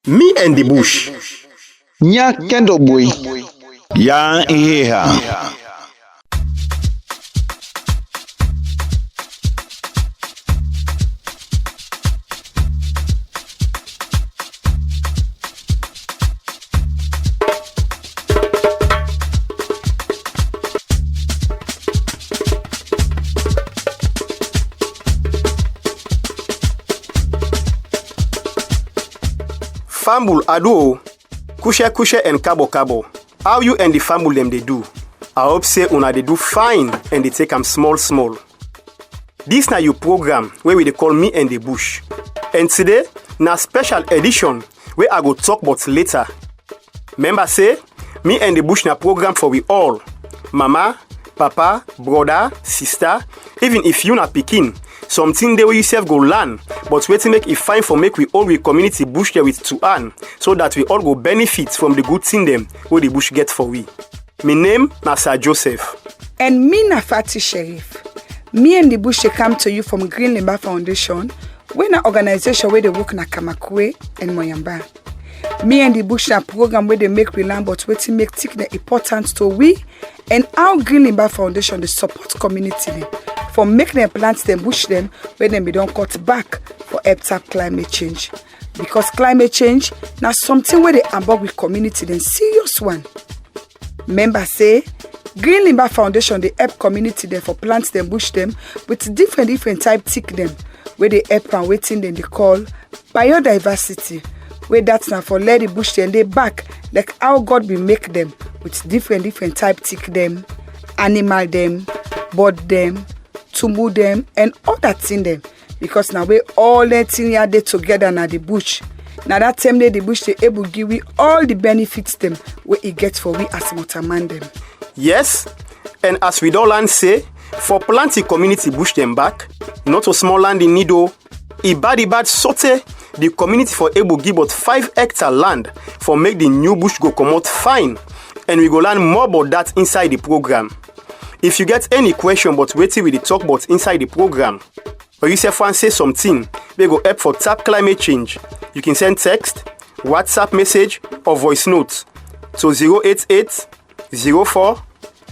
Me and the bush. Nya kendo boy. Ya iheha. Fambul ado, kushe and kabo. How you and the fambul them they do? I hope say una they do fine and they take them small. This na your program where we they call Me and the Bush. And today, na special edition where I go talk about later. Remember say, Me and the Bush na program for we all. Mama, papa, brother, sister, even if you na pikin. Something there where you self go learn, but wait to make it fine for make we all we community bush there with to earn, so that we all go benefit from the good thing them where the bush get for we. My name na Sir Joseph. And me na Fati Sheriff. Me and the bush they come to you from Green Limba Foundation, we na organization where they work na Kamakwe and Moyamba. Me and the bush na program where they make we learn, but wait to make take the importance to we and our Green Limba Foundation they support community them. For make them plants them bush them when them be don't cut back for help tap climate change. Because climate change now something where they above with community then serious one. Members say Green Limba Foundation they help community them for plants them bush them with different type tick them where they help and waiting then they call biodiversity. Where that's now for let the bush them they back like how God will make them with different type tick them, animal them, bird them, tumble them and other thing them because now we all that thing here they together now the bush. Now that time they the bush they able give we all the benefits them where it gets for we as motorman them. Yes, and as we don't land say, for planting community bush them back, not a small land in Nido, bad sote the community for able give about 5 hectare land for make the new bush go come out fine, and we go learn more about that inside the program. If you get any question about what we talk about inside the program, or you say something, we go help for tap climate change. You can send text, WhatsApp message, or voice note to 088 04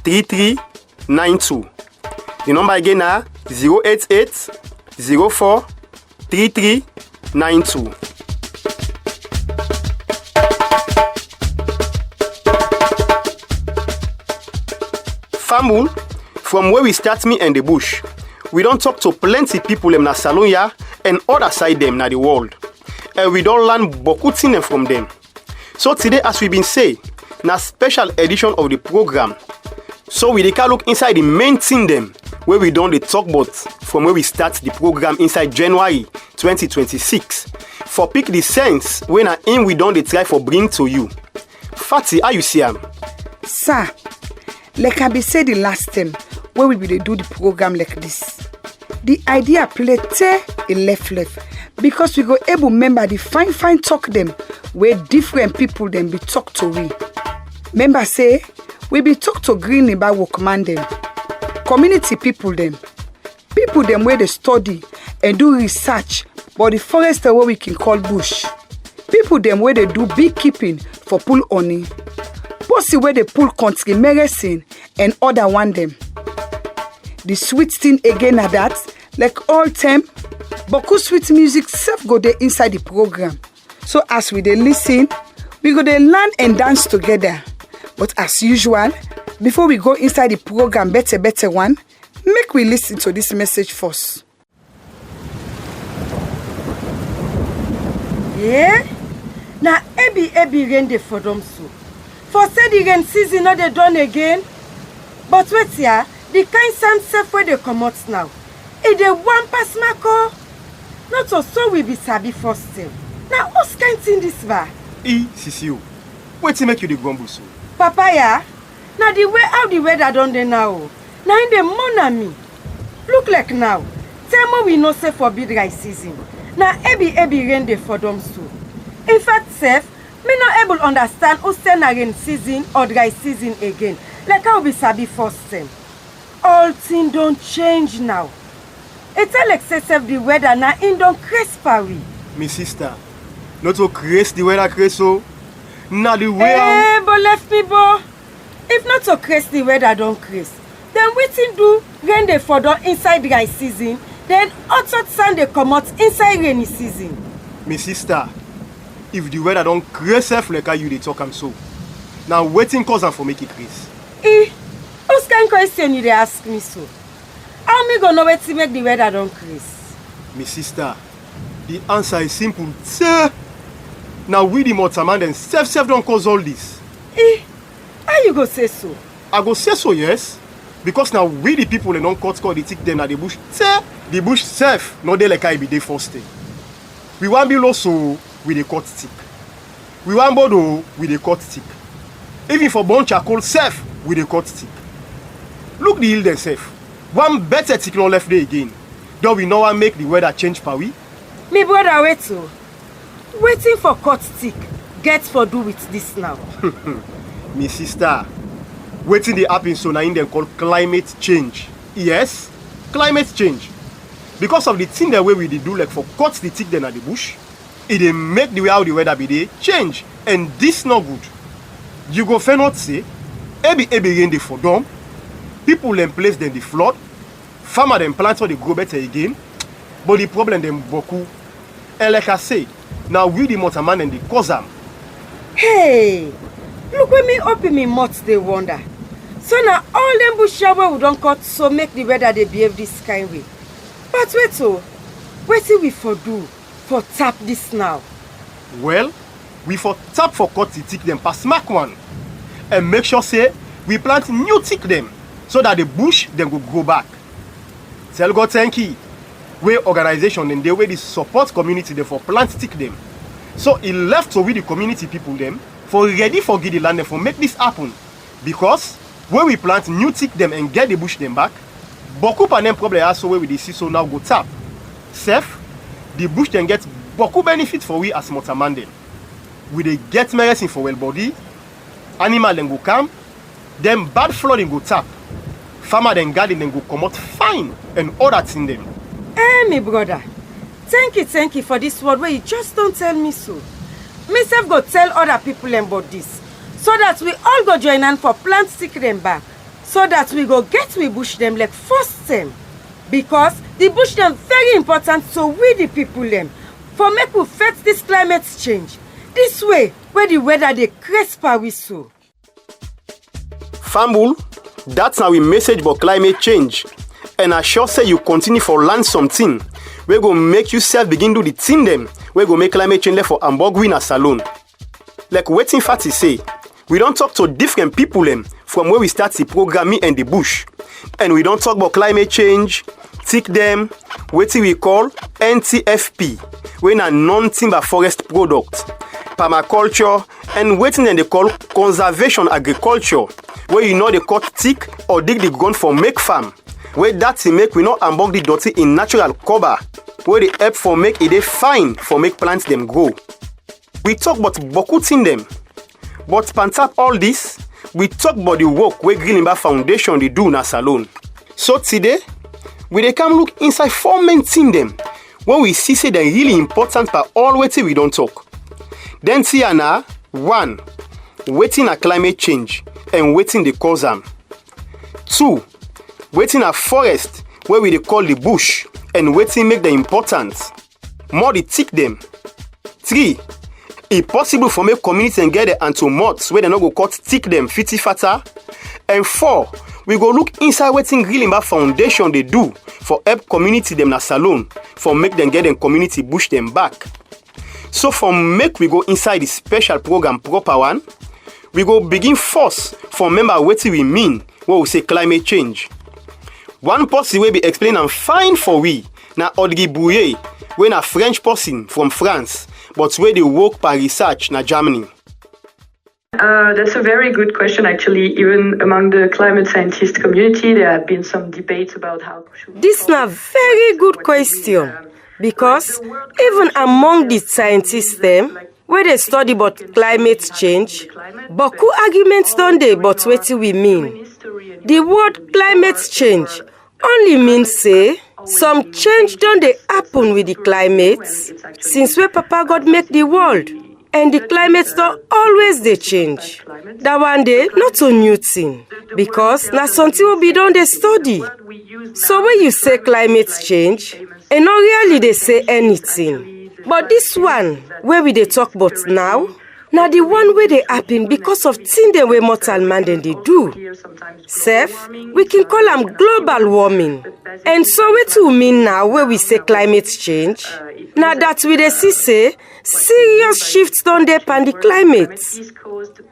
33 92. The number again is 088 04 33 92. Fambul, from where we start Me and the Bush, we don't talk to plenty people in na Salonia and other side them na the world. And we don't learn beaucoup thing from them. So today, as we been say, na special edition of the program. So we can look inside the main thing them where we don't talk about from where we start the program inside January 2026. For pick the sense when I in we don't try for bring to you. Fati, how you see am? Sir, like I be said the last time where we will do the program like this. The idea play a left because we go able remember the fine talk them where different people them be talk to we. Member say we be talk to Green Limba workman them, community people them where they study and do research but the forest where we can call bush. People them where they do beekeeping for pull honey. Bossy where they pull country medicine and other one them. The sweet thing again are that, like all time, Boku sweet music self go there inside the program. So as we dey listen, we go there learn and dance together. But as usual, before we go inside the program better one, make we listen to this message first. Yeah? Now every rain dey for them so. For say the rain season not they done again. But wait here, the kind sand self where they come out now. It dey one pass Marco. Not so we be sabi first thing. Now what's kind thing this va? Sisio, wait to make you the grumble so. Papaya, now the way how the weather done there now. Now in the morning me. Look like now. Tell me we no say for big dry season. Now every rain dey for them so. In fact, self, me not able to understand who say na rain season or dry season again. Like how we sabi first thing. All things don't change now. It's all excessive the weather now in don't crisp we. My sister, Not to create the weather create so. Now the way but left me, bo. If not to create the weather don't create, then wetin do rain dey for don inside dry season, then hot sun dey comot inside rainy season. my sister, if the weather don't create self like how you dey talk am so. Now waiting cause am for make it crease. Whose kind question you dey ask me so? How me go know wetin make the weather don crease? My sister, the answer is simple. Sir. Now we the motorman and self don't cause all this. How you go say so? I go say so, yes. Because now we the people and don't cut the tick them at the bush. Sir, the bush self, no dey like I be dey first day. We want below so we dey cut tick. We want bodo we dey cut tick. Even for burn charcoal self, we dey cut tick. Look the hill themself. One better tick no left there again. Though we know what make the weather change per we. Me brother wait so. Waiting for cut stick get for do with this now. My sister, waiting the happen so now in them called climate change. Yes, climate change. Because of the thing the way we dey do like for cut the tick then at the bush, it dey make the way how the weather be dey change. And this not good. You go fair not say, every rain dey for dumb, people them place then the flood, farmer them plant or they grow better again, but the problem them boku. And like I say, now we the motorman and the cause am. Hey, look when me open me mouth they wonder. So now all them bush shower we don't cut so make the weather they behave this kind way. But wait so, wetin we for do for tap this now? Well, we for tap for cut the tick them pass smack one. And make sure say we plant new tick them so that the bush then go grow back. Tell God thank you. We organization and the way they support community them for plant tick them. So it left to we the community people them for ready for get the land them for make this happen. Because when we plant new tick them and get the bush them back, boku panem problem also where we dey see so now go tap. Self, the bush then get boku benefit for we as motorman them. We dey get medicine for well body, animal then go calm, then bad flooding go tap. Farmer then garden then go come out fine and all that in them. Me brother, thank you for this word where you just don't tell me so. Myself go tell other people about this, so that we all go join hand for plant stick them back, so that we go get we bush them like first time. Because the bush them very important so we the people them, for make we fight this climate change. This way, where the weather they crisp we so. Fambul, that's how we message about climate change. And I sure say you continue for learn something. We go make yourself begin do the thing them. We go make climate change for Ambogwi na salon. Like waiting Fatty say, we don't talk to different people them from where we start the program Me and the Bush. And we don't talk about climate change, tick them, what we call NTFP, when a non-timber forest product, permaculture, and waiting then they call conservation agriculture, where you know they cut tick or dig the ground for make farm. Where that to make we not unbog the dirty in natural cover, where they help for make it fine for make plants them grow. We talk about boku thing them, but pantap all this, we talk about the work where Green Limber Foundation they do in a salon. So today, we they come look inside 4 main thing them, when we see say they're really important but all waiting we don't talk. Then Tiana, 1, waiting a climate change and waiting the cause them. 2, waiting a forest where we they call the bush and waiting make the importance. More they tick them. 3, it possible for make community and get the anti-moths where they not go cut tick them 50 fatter. And 4, we go look inside waiting Green Limber Foundation they do for help community them na salon for make them get them community bush them back. So from make we go inside the special program proper one, we go begin first for remember what we mean when we say climate change. One person will be explain and fine for we na Audrey Bouillet, when a French person from France, but where they work by research na Germany. That's a very good question, actually. Even among the climate scientist community, there have been some debates about how. This is a very good question, because even among the scientists them, where they study about climate change, boku arguments don't they about what we mean. The word climate change only means say Some change don dey happen with the climate since wey Papa God make the world, and the climate don always dey change. That one day not a new thing, because na something wey we don dey study. So when you say climate change, e no really dey say anything. But this one wey we dey talk about now, na the one wey dey happen because of things dem wey mortal man dem dey do. Sef, we can call am global warming. And so wetin we mean now wey we say climate change? Na that we dey see say serious shifts don dey pan the climate.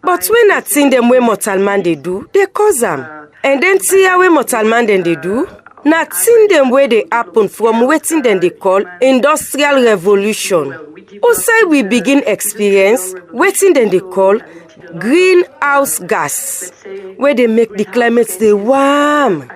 But when na thing dem wey mortal man dey do, dey cause am. And then tia wey mortal man dem dey do, na thing dem wey dey happen from wetin dem dey call industrial revolution. Outside we begin experience wetin dem dey call greenhouse gas, where they make the climate stay warm.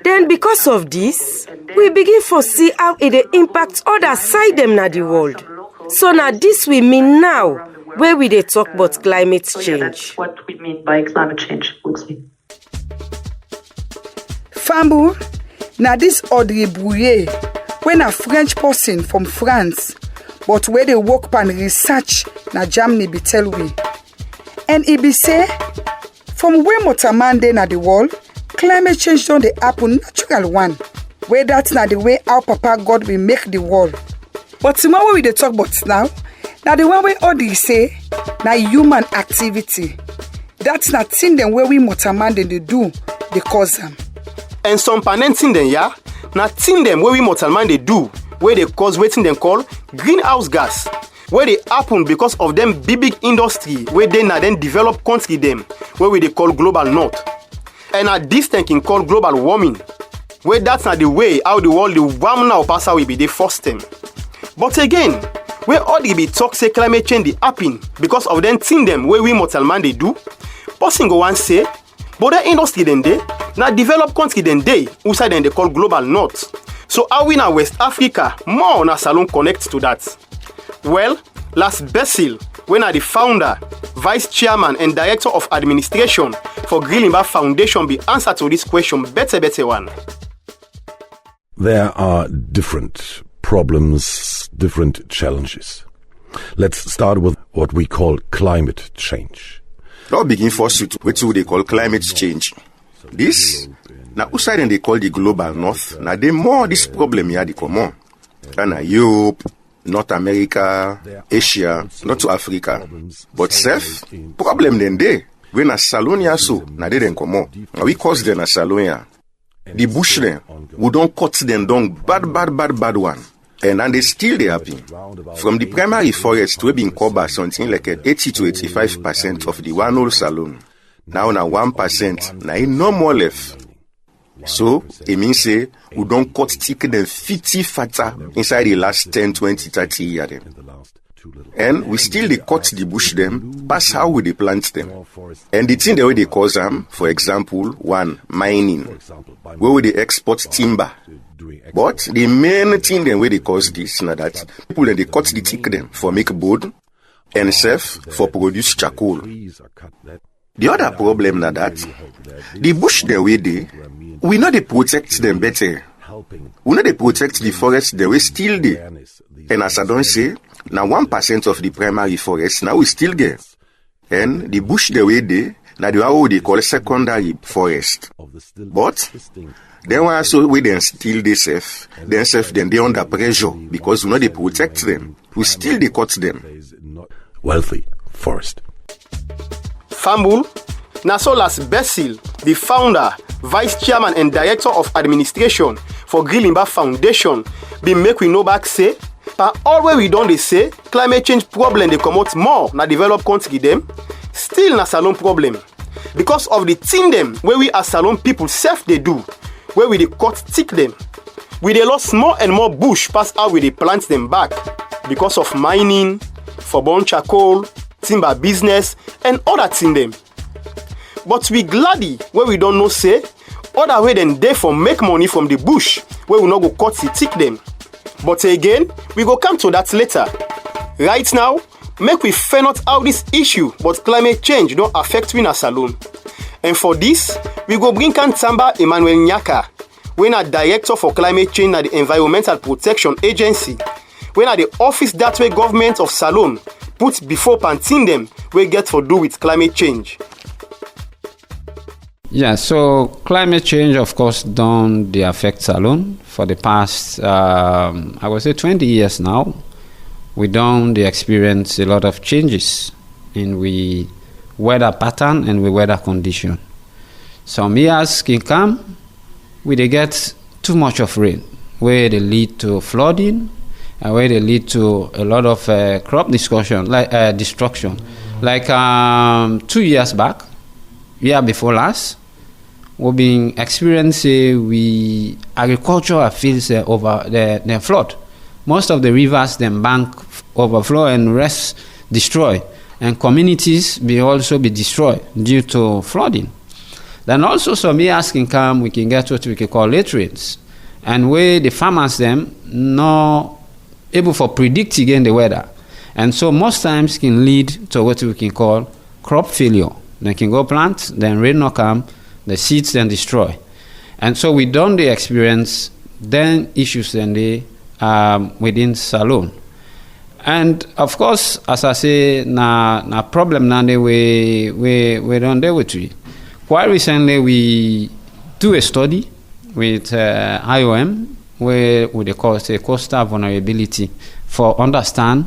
Then because of this, we begin to see how it impact other side them na the world. So now this we mean now, where we dey talk about climate change. That's what we mean by climate change. Fambu, na this Audrey Brouillet, when a French person from France, but where they work pan research na Germany be tell we. And it be say, from where Motaman dey na the world, climate change don dey happen natural one. Where that's na the way our Papa God will make the world. But tomorrow we dey talk about now, na the one way Audrey say, na human activity. That's not thing dem where we Motaman dem dey do, dey cause them. And some panenting them, yeah, na thing them where we mortal man they do, where they cause wetin them call greenhouse gas, where they happen because of them big industry, where they na then develop country them, where we they call global north. And at this thinking called global warming, where that's not the way how the world the warm now pass will be the first time. But again, where all the be talk say climate change dey happen because of them thing them where we mortal man they do, person go one say, but the industry then they, na developed country then they, outside then they call global north. So how we na West Africa more na Salone connect to that? Well, last Basil, when I the founder, vice chairman and director of administration for Grilimba Foundation be answer to this question better one. There are different problems, different challenges. Let's start with what we call climate change. Now begin first with what they call climate change. This, now outside and they call the global north, now they more this problem here, the common. And Europe, North America, Asia, not to Africa. But self, problem then they, when a Salonia so, now they then come on. We cause them a Salonia. The bush then, we don't cut them down bad one. And they still they happen. From the primary forest, we been covered something like 80 to 85% of the one whole Salone. Now 1%, now no more left. So, it means say, we don't cut thicker than 50 fatter inside the last 10, 20, 30 years. And we still they cut the bush them, past how we they plant them. And the thing the way they cause them, for example, one, mining, where we they export timber. But the main thing the way they cause this, now that people then they cut the thick them for make board and self for produce charcoal. The other problem now that the bush the way they, we know they protect them better. We know they protect the forest the way still there. And as I don't say, now 1% of the primary forest now we still get. And the bush the way they, now the what they call secondary forest. But then we also we then still they safe. Then safe then they under pressure because we know they protect them. We still they cut them. Wealthy forest. Fambul, Nasolas Basil, the founder, vice chairman and director of administration for Grilimba Foundation, be make we know back say, but all where we don't they say, climate change problem they come out more na developed country them, still na Salone problem. Because of the thing them where we as Salone people self they do, where we they cut thick them, we they lost more and more bush past how we they plant them back, because of mining, for burn charcoal, timber business, and other thing them. But we gladdy where we don't know say, other way than they for make money from the bush, where we not go cut the thick them. But again, we go come to that later. Right now, make we find out how this issue but climate change don't affect we na Salone. And for this, we go bring Kantamba Emmanuel Nyaka, wey na director for climate change na the Environmental Protection Agency, wey na the office that way government of Salone put before panting them wey get for do with climate change. Yeah, so climate change, of course, don't dey affect Salone for the past, I would say 20 years now. We don't experience a lot of changes in we weather pattern and we weather condition. Some years can come, we dey get too much of rain, where they lead to flooding, and where they lead to a lot of crop destruction. Like 2 years back, year before last, we've been experiencing agricultural fields over the flood. Most of the rivers, them bank overflow and rest destroy, and communities will also be destroyed due to flooding. Then also some years can come, we can get what we can call late rains, and where the farmers them not able for predict again the weather, and so most times can lead to what we can call crop failure. They can go plant, then rain not come, the seeds then destroy, and so we don't experience then issues then they within Salone. And of course, as I say, na problem na we don't deal with it. Quite recently, we do a study with IOM where they call it coastal vulnerability for understand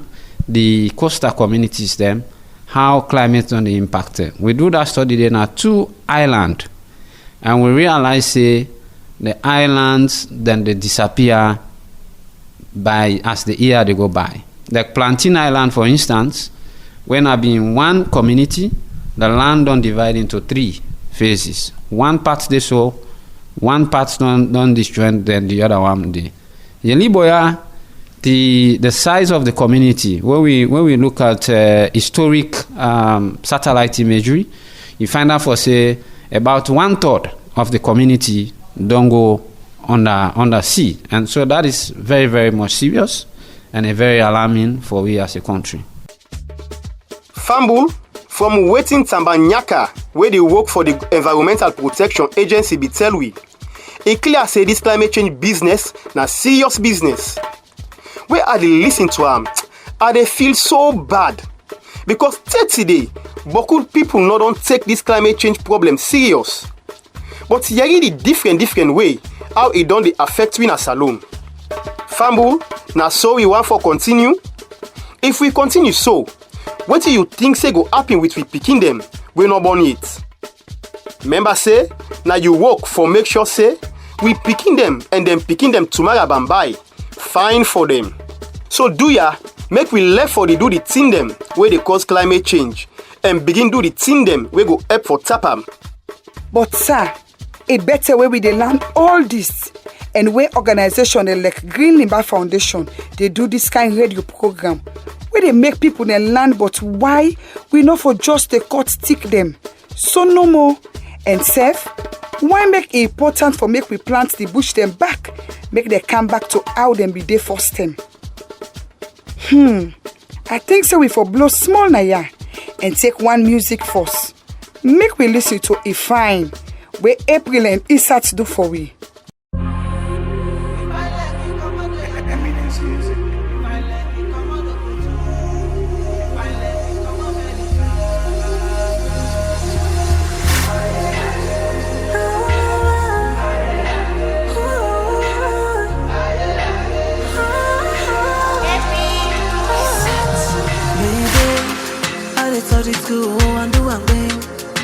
the coastal communities them how climate don't impact them. We do that study. There are 2 islands, and we realize the islands then they disappear by as the year they go by. Like Plantain Island, for instance, when I be in one community, the land don't divide into 3 phases. One part they sow, one part don't destroy, then the other one they. Yeliboya, the size of the community, when we look at historic satellite imagery, you find out for say about 1/3 of the community don't go under sea, and so that is very, very much serious and a very alarming for we as a country. Fambul from Wetin Tambanyaka, where they work for the Environmental Protection Agency, be tell we. It clear say this climate change business na serious business. Where are they listen to am? Are they feel so bad? Because today, beaucoup people not don't take this climate change problem serious. But here the different way how it don't affect we na Salone. Fambul, na so we want for continue. If we continue so, what do you think say go happen with we picking them? We not born yet. Remember say, now you work for make sure say we picking them and then picking them tomorrow bambai. Fine for them. So do ya make we left for the do the thing them where they cause climate change and begin do the thing them where go help for tap 'em. But sir, a better way we dey learn all this, and where organization like Green Limber Foundation they do this kind of radio program where they make people they learn, but why we not for just the cut stick them so no more. And safe, why make it important for make we plant the bush them back, make they come back to how them be there first time. I think so we for blow small na ya and take one music first. Make we listen to Ifine where April and Isat do for we.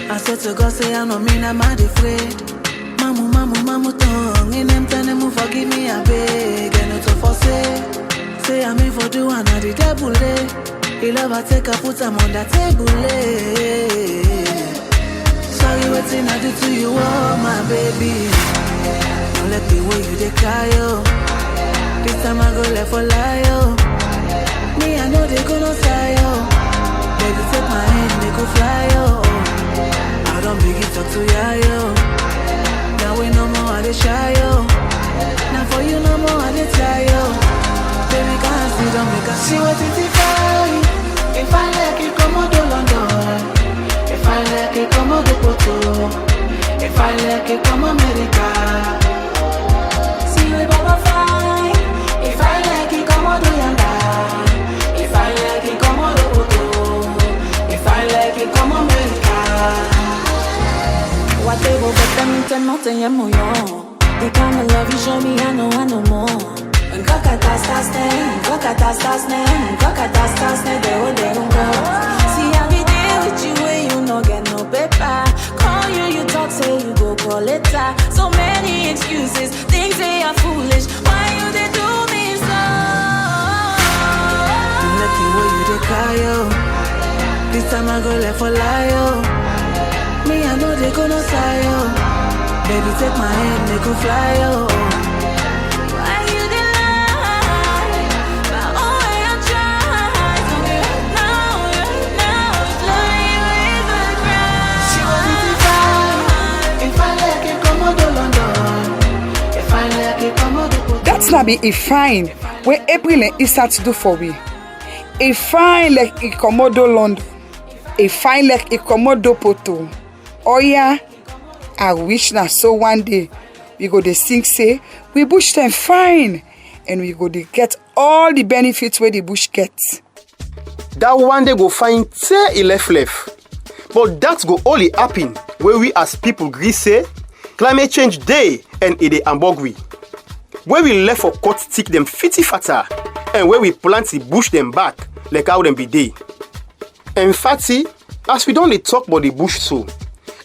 I said to God, say I'm not mean, I'm not afraid. Mamu, tongue, in them time, them forgive me, I beg, and not to forsake. Say I'm in for do and I the devil, he love I take, I put them on that table, Sorry, waiting I do to you, oh, my baby. Don't let me way you, they cry, oh. This time I go left for lie, oh. Me, I know they gonna say, oh. Baby, take my hand, they go fly, oh. I don't begin talk to ya, yo. Now we no more, I dey shy, yo. Now for you no more, I dey try, yo. Baby, can't see, don't make us see what it is. If I like it, come on to London. If I like it, come on to Porto. If I like it, come America. my baba fine. If I like it, come on, do yanda. If I like it, come on, do boto. If I like it, come on, America. Whatever, but them turn out and you're more. The kind of love you show me, I know more. And they will go. See how we deal with you when you no get no paper. Call you talk, say you go call later. So many excuses, things they are foolish. Why you they do me so? You let the way you they cry, yo. This time I go left for lie, yo. Me, I know they gonna sigh, yo. Baby, take my hand, make you fly, yo. Why you dey lie? But oh, I try. So right now, slowly raise the ground. She was if I like it, come on to London. If I like it, come on to. That's not be a fine where April and Easter to do for we. A fine like a Komodo London. A fine like a Komodo Poto. Oh yeah. I wish na so one day we go to sing say we bush them fine and we go to get all the benefits where the bush gets. That one day go find say left. But that go only happen where we as people agree say climate change day and it dey ambog we. Where we left for cut stick them fitty fatter and where we plant the bush them back like how them be day. In fact, as we don't talk about the bush so,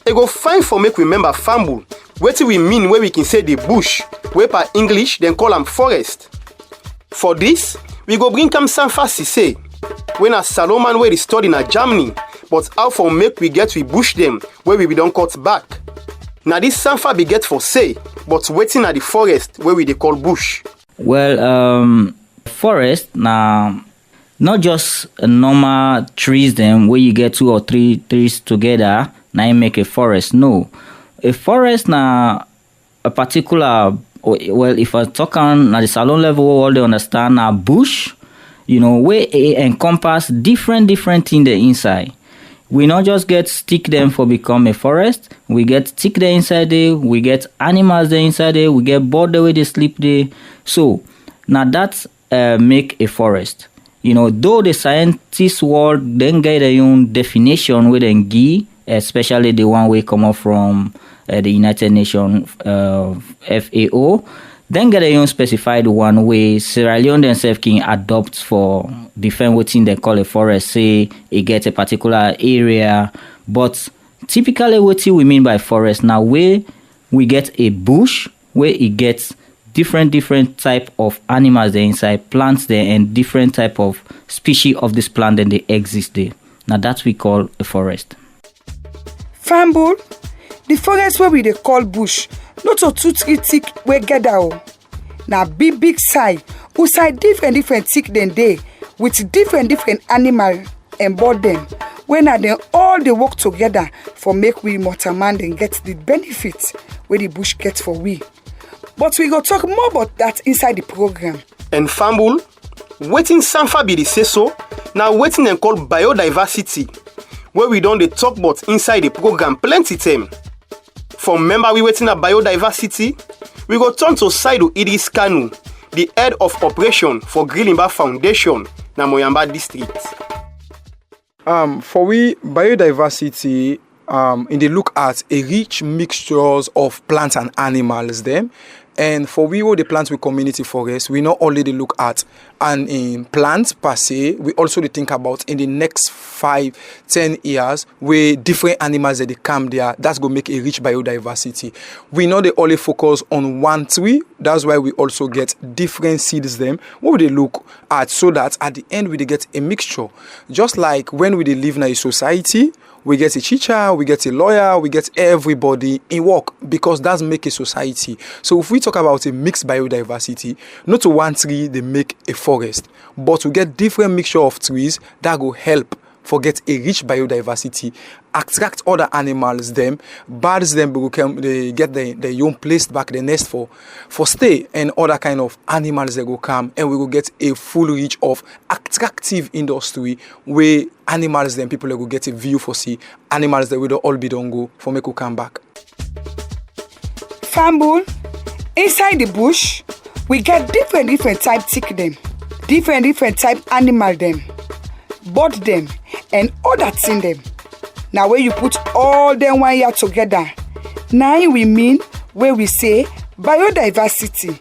it go fine for make we remember fambul. What do we mean where we can say the bush, where per English then call them forest. For this, we go bring come Sanfa say, when a Salomon where they study in Germany, but how for make we get we bush them where we don't cut back. Now this Sanfa be get for say, but waiting at the forest where we they call bush. Well, forest now not just a normal trees them where you get 2 or 3 trees together. Now you make a forest. No, a forest now a particular. Well, if I talk on at the salon level, all they understand now bush. You know where it encompass different things the inside. We not just get stick them for become a forest. We get stick there inside there. We get animals there inside there. We get bird the way they sleep there. So now that's make a forest. You know, though the scientists world then get their own definition with them give. Especially the one we come up from the United Nations FAO, then get a own specified one way Sierra Leone themselves can adopt for different what they call a forest. Say it gets a particular area, but typically what we mean by forest now where we get a bush where it gets different type of animals there inside, plants there, and different type of species of this plant that they exist there. Now that we call a forest. Fambul, the forest where we they call bush, not so 2-3 thick where gather. Now big side, who side different thick than they, with different animal and bird them. When are they all they work together for make we mortarman and get the benefits where the bush gets for we. But we go talk more about that inside the program. And Fambul, waiting Sanfa be the say so, now waiting and call biodiversity. Where we don't talk about inside the program plenty time. From member we waiting at biodiversity, we go turn to Saidu Idris Kanu, the head of operation for Grilimba Foundation, na Moyamba district. For we biodiversity, in the look at a rich mixtures of plants and animals them. And for we all the plants with community forest, we not only they look at and in plants per se, we also they think about in the next 5-10 years where different animals that they come there, that's going to make a rich biodiversity. We know they only focus on one tree, that's why we also get different seeds them, what they look at so that at the end we they get a mixture. Just like when we they live in a society, we get a teacher, we get a lawyer, we get everybody in work because that's make a society. So if we talk about a mixed biodiversity, not to one tree they make a forest, but we get different mixture of trees that will help for get a rich biodiversity, attract other animals them, birds them will come, they get their young placed back the nest for stay, and other kind of animals that will come, and we will get a full reach of attractive industry where animals then people will get a view for see animals that will all be don't go for make will come back. Fambul, inside the bush, We get different type tick them, different type animal them, bird them, and other thing them. Now when you put all them one year together, now we mean where we say biodiversity,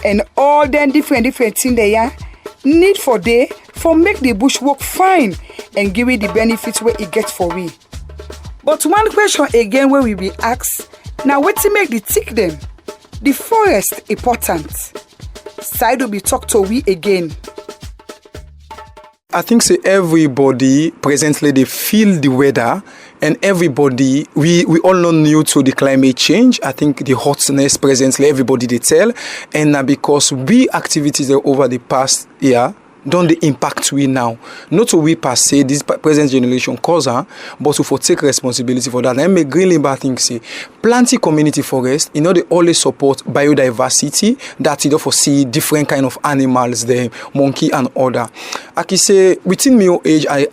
and all them different thing they are need for day for make the bush work fine and give it the benefits where it gets for we. But one question again where we be asked, now what to make the tick them, the forest important? Side will be talk to we again. I think say everybody presently they feel the weather, and everybody we all not new to the climate change. I think the hotness presently everybody they tell, and because we activities over the past year don't they impact we now. Not to we per se this present generation cause but to for take responsibility for that. And make Green Limber think say planting community forest, they always support biodiversity that for see different kind of animals there, monkey and other. I can say within my age I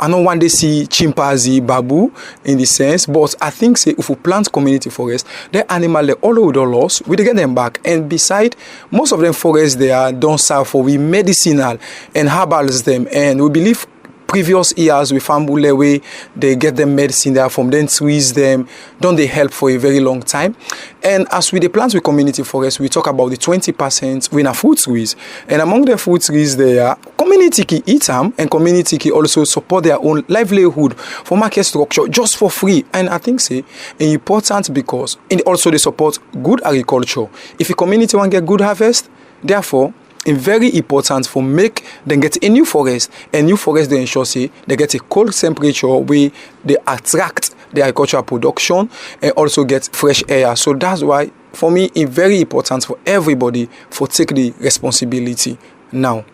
don't want to see chimpanzee, babu in the sense, but I think say if we plant community forest, the animal they all over the loss, we get them back. And beside most of them forests they are don't serve for we medicinal and herbals them, and we believe previous years with Fambule way they get them medicine there from then squeeze them, don't they help for a very long time. And as with the plants with community forest, we talk about the 20% when a food trees, and among the food trees there community can eat them, and community can also support their own livelihood for market structure just for free. And I think say important because also they support good agriculture. If a community want get good harvest, therefore it's very important for make them get a new forest, and new forest they ensure say they get a cold temperature where they attract the agricultural production and also get fresh air. So that's why for me it's very important for everybody for take the responsibility now.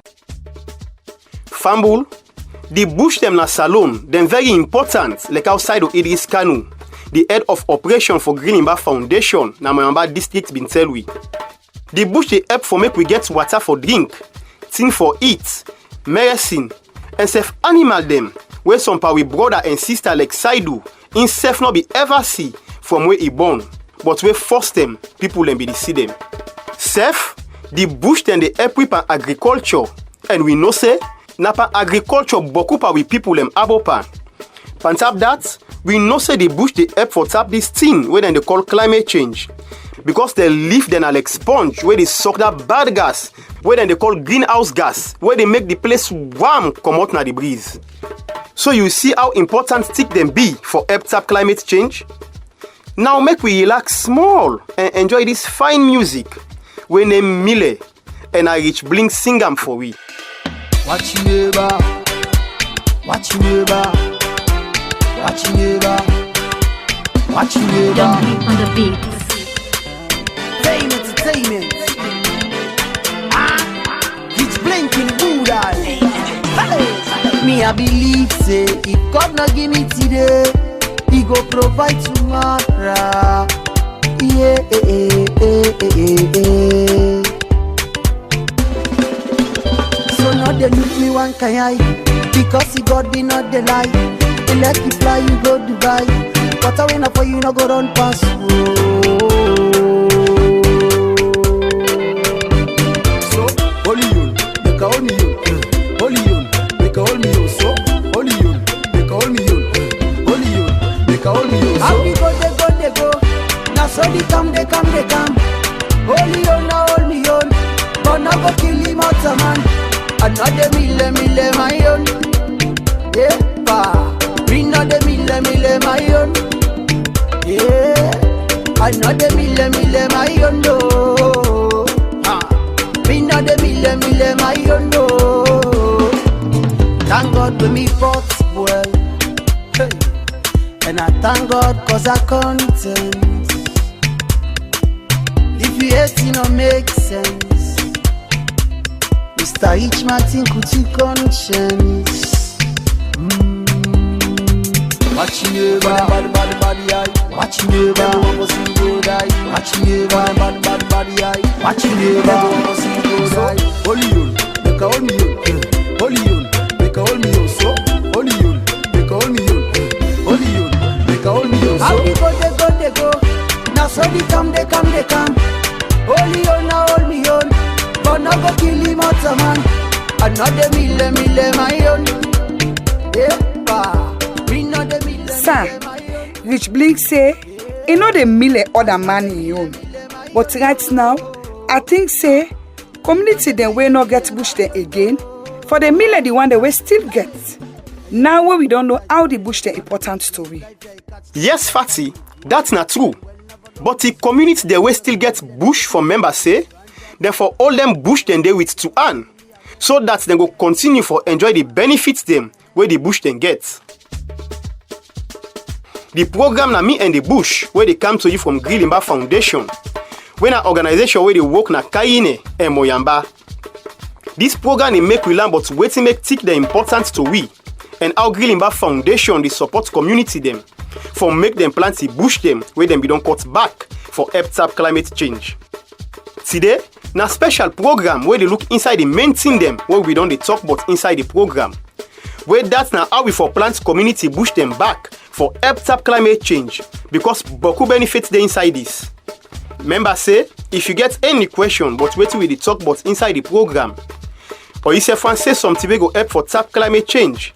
Fambul, the bush them na salon, them very important like outside of Idris Kanu, the head of operation for Green Limber Foundation, na Moyamba district bin tell we. The bush they help for make we get water for drink, thing for eat, medicine, and safe animal them, where some pa we brother and sister like Saidu, in safe not be ever see from where he born, but where force them, people them be see them. Safe, the bush then they help with agriculture, and we know say, napa agriculture boku pa we people them abopa. Pantap that, we know say the bush they help for tap this thing where then they call climate change. Because they leaf then are like sponge where they suck that bad gas, where then they call greenhouse gas, where they make the place warm come out na the breeze. So you see how important stick them be for help tap climate change? Now make we relax small and enjoy this fine music when name Mile and I reach Blink sing them for we. Watch you neighbor, watch you neighbor, watch you neighbor, watch you neighbor. On the beat. Entertainment. It's blinking Buddha. Me I believe say if God not give me today, He go provide tomorrow. Yeah. So not they look me one kind because He God be not the lie. He let you fly, you go Dubai. But I win for you, no go run past. So they come. Holy on, now hold me on. But now go kill him out a man. Another mille my own. Yeah, bring another mille my own. Yeah, another mille my own. No, bring another mille my own. No, thank God when me fought well. Hey. And I thank God cause I content. If you hate it don't make sense. Mr. H. Martin could you conscience. Watch you neighbor, bad eye. Watch you neighbor, never go see you die. Watch you neighbor, bad eye. Watch you neighbor, never go see you die. Holy you, make a hold me you. Holy you, make a hold me you. So, holy you, make a hold me you. Holy you, make a hold me you. How we go, they go. Now so they come. Holy on, now hold me on. go kill him out a man. Another mille my own. Me not the mille. Sir, Rich Blink say, he know the mille other man he own. But right now, I think say, community then will not get bush there again. For the mille the one they will still get. Now when we don't know how the bush the important story. Yes, Fatty, that's not true. But the community they will still get bush for members say, therefore all them bush then they with to earn. So that they go continue for enjoy the benefits them where the bush then get. The program na me and the bush where they come to you from Grilimba Foundation. When an organization where they work na Kaine and Moyamba. This program they make we learn but waiting make tick the importance to we and how Grilimba Foundation they support community them for make them plant the bush them where them be don't cut back for help tap climate change. Today, na special program where they look inside the main thing them where we don't they talk about inside the program. Where that's now how we for plant community bush them back for help tap climate change because boku benefits the inside this. Members say if you get any question but wait till we talk about inside the program or if you say something we go help for tap climate change,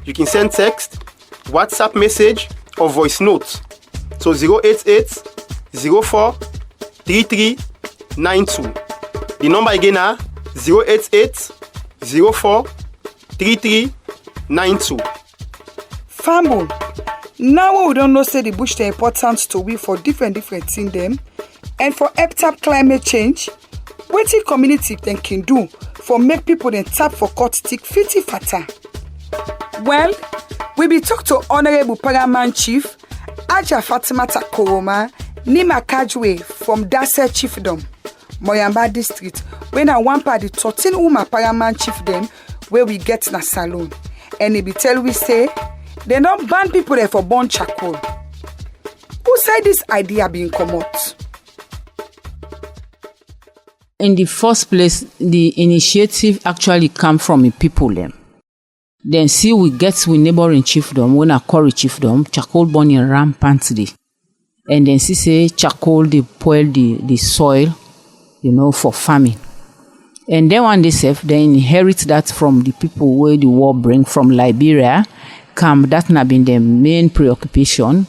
you can send text, WhatsApp message or voice note. So 088 04 33 92. The number again are 088 04 33 92. Famble. Now we don't know say the bush the importance to we for different things them and for help tap climate change. What the community then can do for make people then tap for cut stick 50 fatter. Well, we be talk to Honorable Paramount Chief Aja Fatimata Koroma Nima Kajwe from Dase Chiefdom, Moyamba District, when I one part the 13 woman Paramount Chief them where we get na salon. And he be tell we say they don't ban people there for burn charcoal. Who said this idea being come out? In the first place, the initiative actually come from the people them. Then see we get with neighboring chiefdom, when I call chiefdom, charcoal burning rampantly. And then see say charcoal they spoil the soil, for farming. And then one day they inherit that from the people where the war bring from Liberia. That na been their main preoccupation.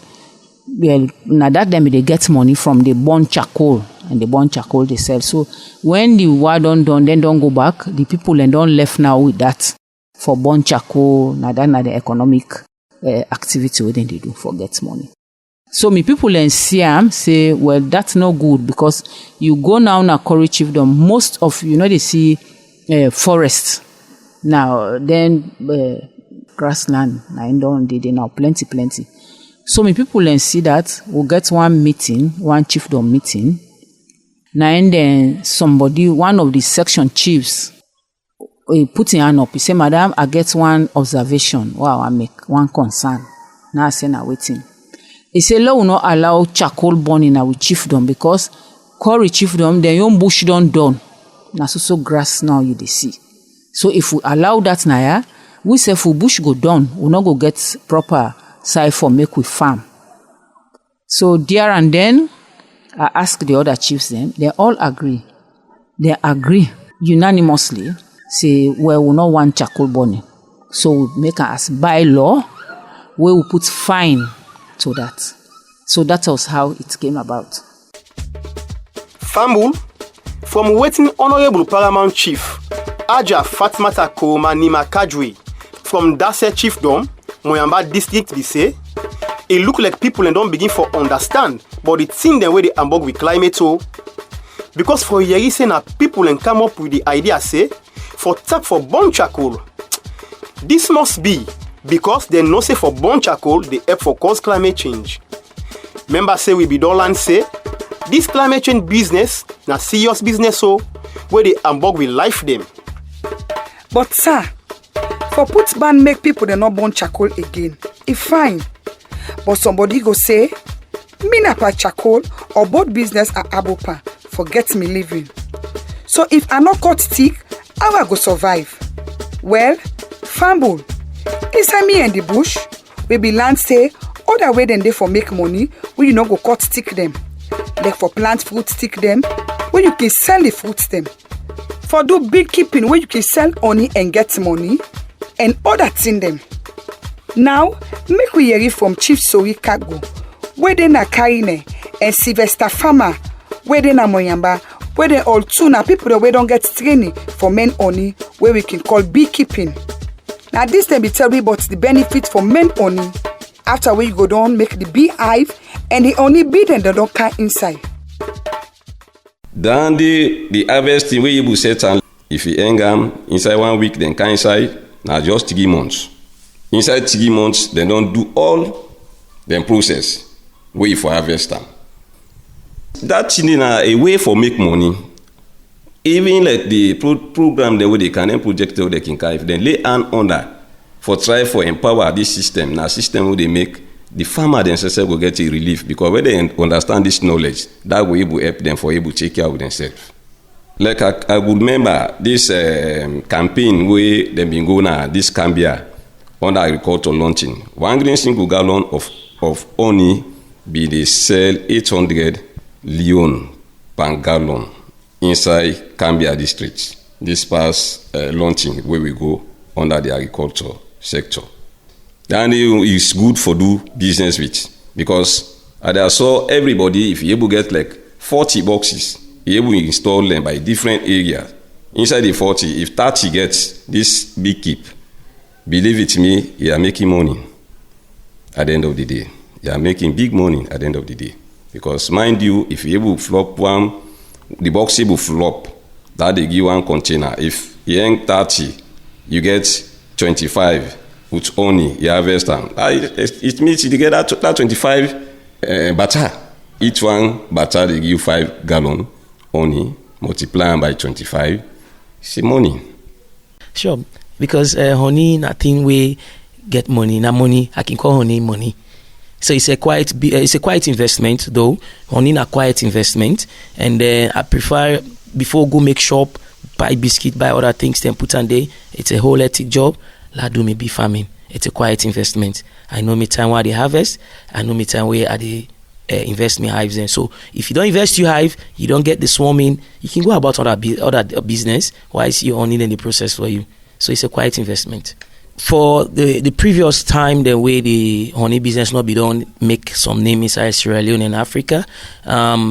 Well, now that them they get money from the burn charcoal, and the burn charcoal they sell. So when the war done, then don't go back. The people and don't left now with that for burn charcoal. Now that na the economic activity where they do for get money. So me people in Siam say, well, that's no good because you go now na Kori Chiefdom. Most of they see forest now. Then grassland now they now plenty. So me people then see that we'll get one chiefdom meeting. Now and then one of the section chiefs, he put in hand up. He say, Madam, I get one observation. Wow, I make one concern. Now I say, now waiting. He say, law will not allow charcoal burning now with chiefdom because Kori Chiefdom, their own bush don't done. Now so grass now you they see. So if we allow that now, we say if bush go down, we not go get proper side for make we farm. So there and then, I ask the other chiefs them, they all agree. They agree unanimously, say, well, we not want charcoal burning. So we make as bylaw, where we put fine to that. So that was how it came about. Famble, from waiting Honorable Paramount Chief, Aja Fatmata Koroma Nima Kajwe, from Dase Chiefdom, Moyamba District, they say, it look like people and don't begin for understand, but the thing the way they ambog with climate too. Because for years say na people and come up with the idea say, for tap for burn charcoal. This must be because they know say for burn charcoal they help for cause climate change. Members say we be don't say, this climate change business na serious business so where they ambog with life them. But sir, for put ban make people they not burn charcoal again. It's fine. But somebody go say, me na pa charcoal or both business are abopa, forget me living. So if I not cut stick, how I go survive? Well, Famble, inside me and the bush, we be land say, other way than they for make money, where you not go cut stick them. Like for plant fruit stick them, where you can sell the fruits them. for do beekeeping where you can sell honey and get money and other thing them. Now, make we hear it from Chief Sori Kago, where they na Karine, and Sylvester Farmer, where they na Moyamba, where they all two na people that we don't get training for men honey, where we can call beekeeping. Now this time be tell me about the benefit for men honey. After we go down, make the beehive and the honey bee then they don't come inside. Then the harvesting where you will set and if you hang them inside 1 week, then come inside, now just 3 months. Inside 3 months, they don't do all the process where you for harvest them. That's a way for make money. Even like the program the way they can then project the way they can if they lay hand under for try for empower this system. Now system where they make the farmer themselves will get a relief because when they understand this knowledge, that will able help them for able to take care of themselves. Like I would remember this campaign where they've been going on this Cambia under agriculture launching. 1 green single gallon of honey be they sell 800 leon per gallon inside Cambia district. This past launching where we go under the agriculture sector. Then it's good for do business with because I saw everybody if you able get like 40 boxes, you able install them by different areas. Inside the 40, if 30 gets this big keep, believe it me, you are making money at the end of the day. You are making big money at the end of the day. Because mind you, if you able flop one, the box able flop, that they give one container. If you ain't 30, you get 25 with honey, you harvest them. It means you get that 25 butter. Each one butter they give 5 gallon honey, multiply by 25, it's money. Sure, because honey, nothing we get money. Now money, I can call honey money. So it's a quiet investment though. Honey a quiet investment, and I prefer before go make shop, buy biscuit, buy other things, then put on there. It's a whole ethic job. La do me be farming. It's a quiet investment. I know me time where they harvest. I know me time where they invest me hives. And so if you don't invest your hive, you don't get the swarming. You can go about other business. Why is your honey in the process for you? So it's a quiet investment. For the previous time, the way the honey business not be done, make some name inside Sierra Leone and Africa,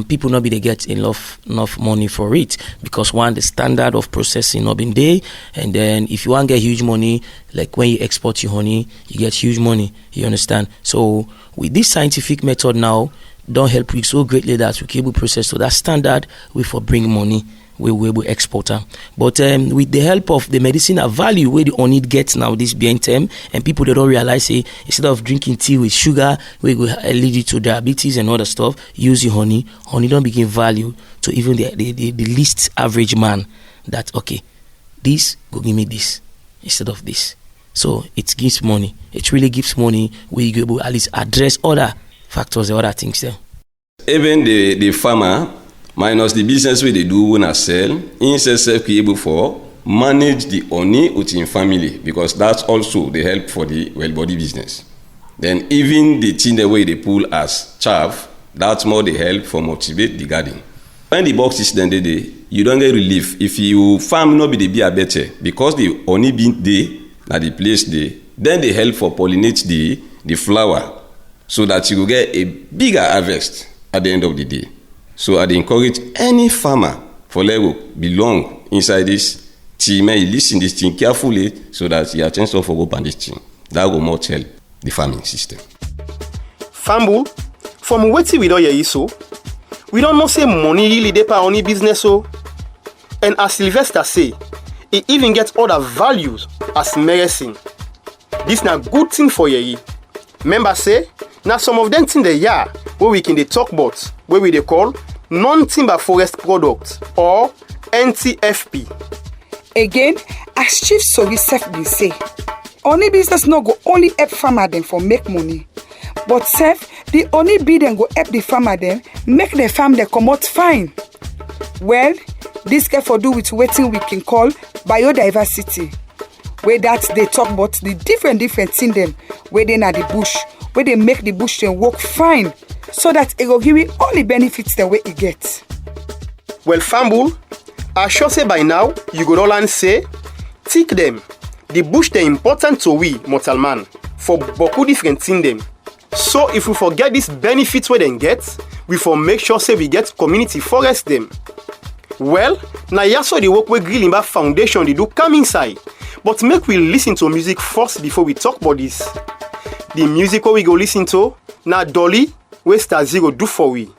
people not be they get enough money for it because one, the standard of processing not been there, and then if you want to get huge money, like when you export your honey, you get huge money. You understand? So with this scientific method now, don't help you so greatly that we can able process to that standard, we for bring money. We will export them. But with the help of the medicinal value where the honey gets now, this BNTM, and people they don't realize, say, instead of drinking tea with sugar, we will lead you to diabetes and other stuff, use your honey. Honey don't begin value to even the least average man that, okay, this, go give me this instead of this. So it gives money. It really gives money where you go at least address other factors, other things there. Even the farmer, minus the business where they do when I sell, himself be able for manage the honey within family because that's also the help for the well-body business. Then even the thing the way they pull as chaff, that's more the help for motivate the garden. When the box is then you don't get relief. If you farm not be the beer better because the honey being there at the place there, then they help for pollinate the flower so that you will get a bigger harvest at the end of the day. So I encourage any farmer for Lego belong inside this team and listen this thing carefully so that you have chance of go on this thing. That will more help the farming system. Fambu, from wetin we don hear so, we don't know say money really dey per honey business so. And as Sylvester say, it even gets other values as medicine. This na good thing for ye. Remember say, now some of them thing they are where we can dey talk about, where we dey call non-timber forest products or NTFP. Again, as Chief Sori Sef bin say, honey business no go only help farmer them for make money, but Sef the honey bee them go help the farmer them make the farm they come out fine. Well, this get for do with wetin we can call biodiversity, where that they talk about the different thing them where they na the bush, where they make the bush them work fine. So that it will give you all the benefits the way it gets. Well, Fambu, I sure say by now, you go all and say, tick them. The bush they important to we, mortal man, for beaucoup different thing them. So if we forget these benefits we then get, we for make sure say we get community forest them. Well, now yaso the work we Grilimba Foundation they do come inside. But make we listen to music first before we talk about this. The music we go listen to, now Dolly, we Star Zero do for we.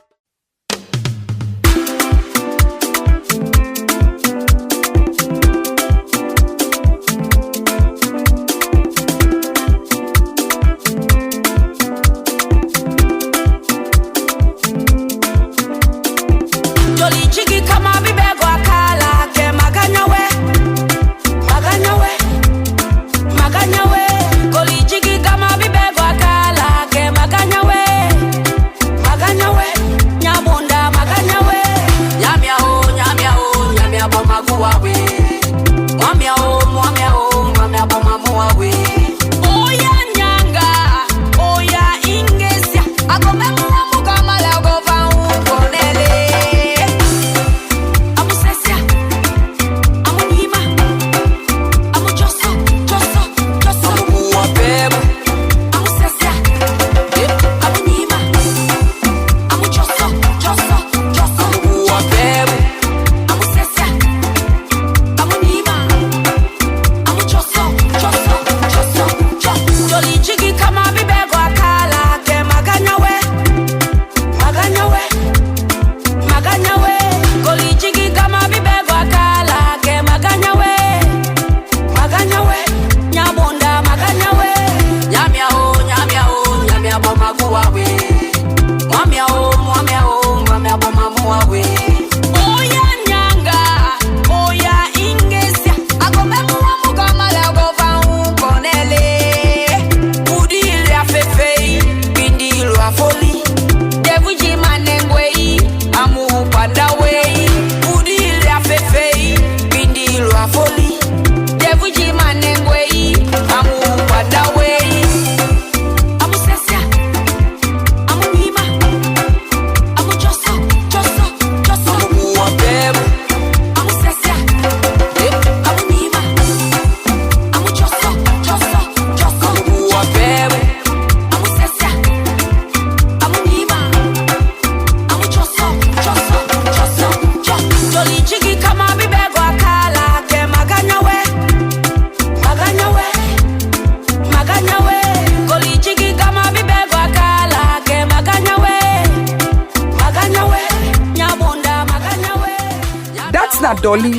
Dolly,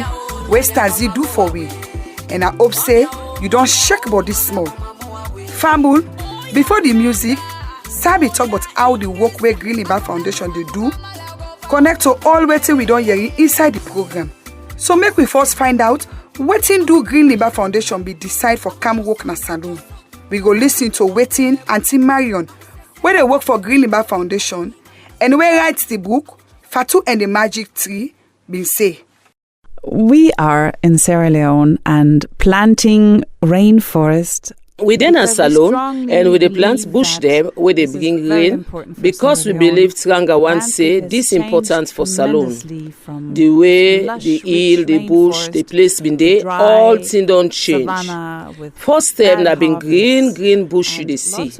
where Stazi do for we. And I hope say you don't shake body small. Fambul, before the music, Sabi talk about how the work where Grilimba Foundation they do connect to all wetin we don't hear inside the program. So make we first find out wetin do Grilimba Foundation be decide for come work na salon. We go listen to wetin Auntie Marion, where they work for Grilimba Foundation, and where writes the book Fatu and the Magic Tree been say. We are in Sierra Leone and planting rainforest. We then a salon and we dey plant bush them where they bring rain because we believe Tranga once say this important for salon. The way, the hill, the bush, the place been there, all things don't change. First time na been green bush you dey see,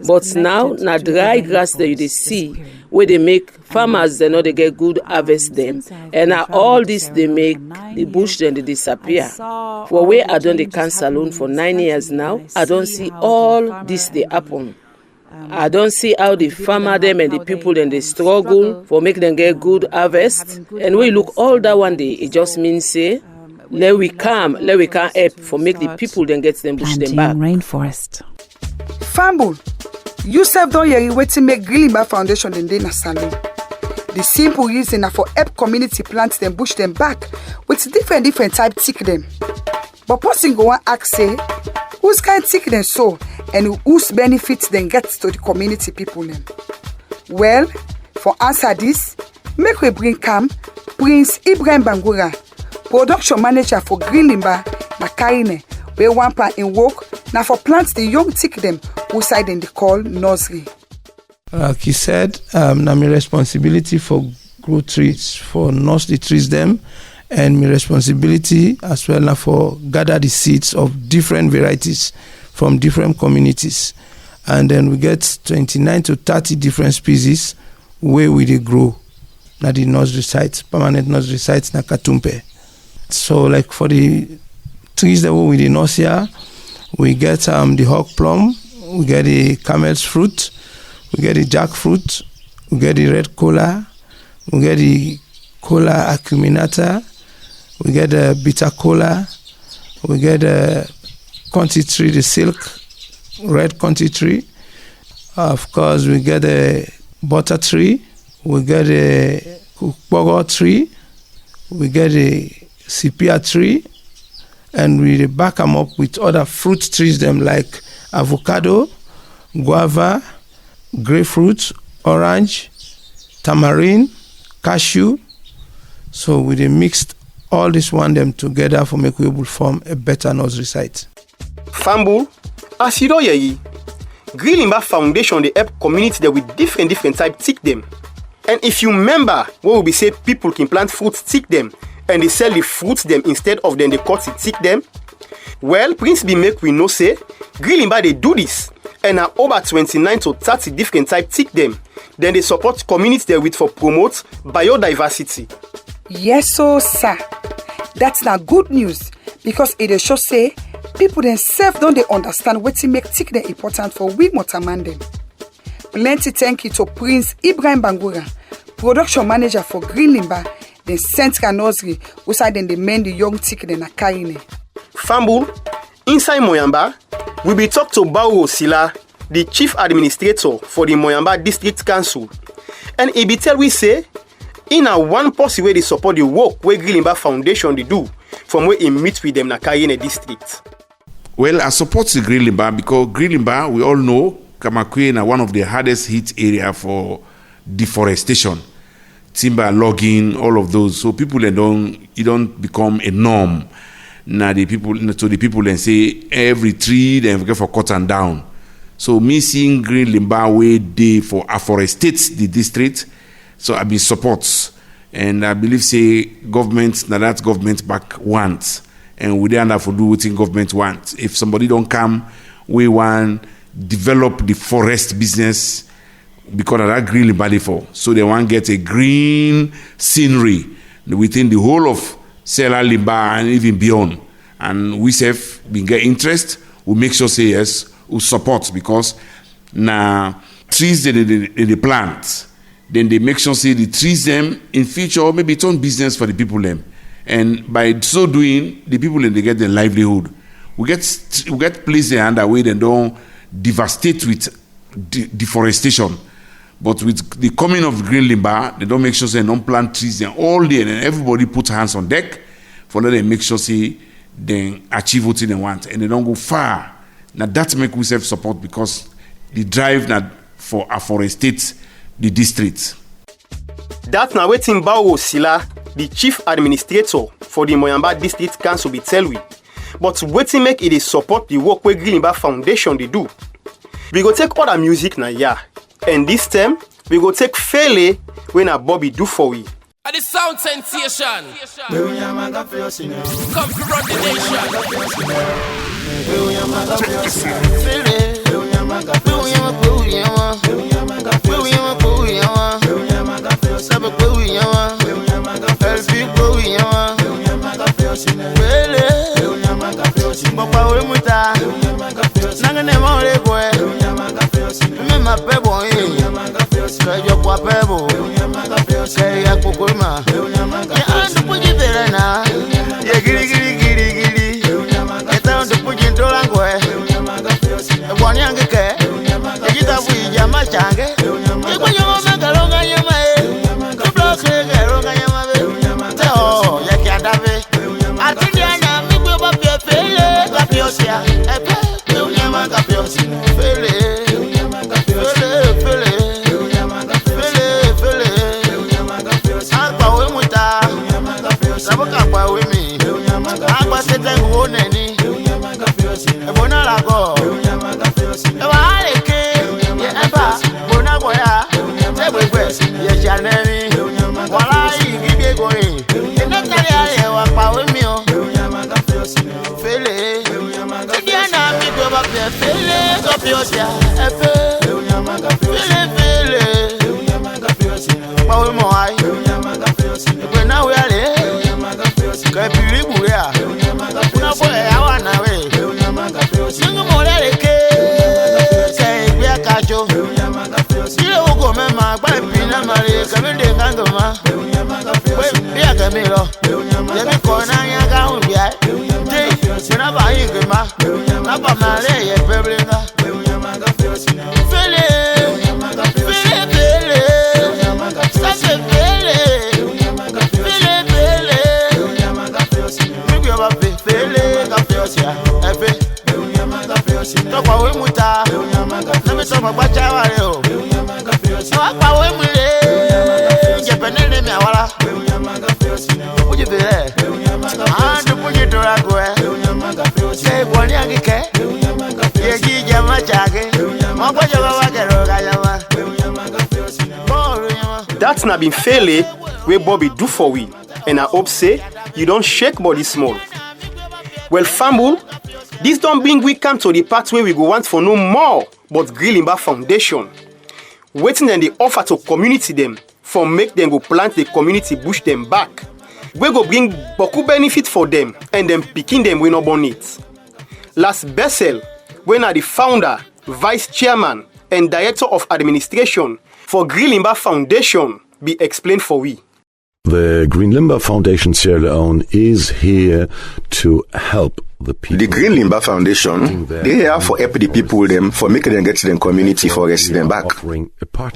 but now na dry grass that you dey see where they make farmers they know they get good harvest them, and now all this they make the bush then they disappear. For where I done the can salon for 9 years now, I don't see all this they happen. I don't see how the farmer them and the people then they struggle for make them get good harvest. And we look all that one day, it just means say, let we come help for make the people then get them bush them back. Rainforest. Fambul, you self don't hear wetin make Grilimba Foundation then dey na salon. The simple reason na for help community plant them bush them back with different type tick them. But person go and ask say, whose kind tick them so and whose benefits then get to the community people them? Well, for answer this, make we bring come Prince Ibrahim Bangura, production manager for Grilimba na Karine, where one part in work now for plants the young tick them who side in the call nursery. Like he said, na my responsibility for grow trees, for nurse the trees them, And my responsibility as well now for gather the seeds of different varieties from different communities. And then we get 29 to 30 different species where we dey grow. Na the nursery sites, permanent nursery sites na Katumpe. So like for the trees that we dey nurse here, we get the hawk plum, we get the camel's fruit, we get the jackfruit, we get the red cola, we get the cola acuminata, we get the bitter cola, we get the conti tree, the silk, red conti tree. Of course, we get the butter tree, we get the kukpogo tree, we get the sepia tree, and we back them up with other fruit trees them like avocado, guava, grapefruit, orange, tamarind, cashew. So we mixed all this one them together for make we able form a better nursery site. Fambu, as you know, Green Limba Foundation they help community there with different type tick them. And if you remember, what we say people can plant fruits tick them and they sell the fruits them instead of them they cut it tick them. Well, Prince B make we know say Green Limba they do this and are over 29 to 30 different type tick them. Then they support community there with for promote biodiversity. Yes, so sir. That's not good news because it show say people themselves don't they understand what to make tick them important for we Motaman them. Plenty thank you to Prince Ibrahim Bangura, production manager for Green Limba, the Central Nursery, who side then they mend the young tick them na carrying. Fambu, inside Moyamba, we be talk to Bawo Sila, the chief administrator for the Moyamba District Council, and he be tell we say in a one possible way they support the work where Green Limba Foundation they do from where he meet with them na Kayene district. Well, I support the Green Limba because Green Limba, we all know, Kamakwe is one of the hardest hit area for deforestation, timber logging, all of those. So people don't become a norm. Now the people and say every tree they get for cut and down. So me seeing Green Limba way day for afforestate the district. So I be supports and I believe say government now that government back wants and we don't have to do what government wants. If somebody don't come, we want develop the forest business because of that Green Limba for. So they want to get a green scenery within the whole of Sierra Limba and even beyond. And we have been get interest, we make sure say yes, we support because now trees they plant, then they make sure say the trees them in future maybe turn business for the people them. And by so doing, the people they get their livelihood. We get place there under way they don't devastate with deforestation. But with the coming of Green Limba, they don't make sure they don't plant trees there all day and everybody put hands on deck for them to make sure say they achieve what they want and they don't go far. Now that make we self-support because the drive now for afforestate the district. That's now waiting Bawo Sila, the chief administrator for the Moyamba District Council be tell we. But waiting make it is support the work where Green Limba Foundation they do. We go take other music now, yeah. And this time, we go take Fele when a Bobby do for we. The sound sensation. Come to run the fiosia, efe. Fele. Paul Moai. When now we are there. Kapiri Buya. Una boy, I wanna way. Single Moreleke. Say, we are Cacho. You go, Mamma, by Pina Marie, Camille Gangama. Wait, we are Camilo. Let me call Naya Gambia. When I buy you, Napa Malay, Peblina. That's not been fairly where Bobby do for we, and I hope say you don't shake body small. Well, Fambul, this don't bring we come to the part where we go want for no more but Grilimba Foundation. Waiting and the offer to community them for make them go plant the community bush them back. We go bring boku benefit for them and then picking them we no born it. Last Bessel, when are the founder, vice chairman, and director of administration for Grilimba Foundation be explained for we. The Grilimba Foundation Sierra Leone is here to help the people. The Grilimba Foundation, they are for help the people them for making them get them community forest them back.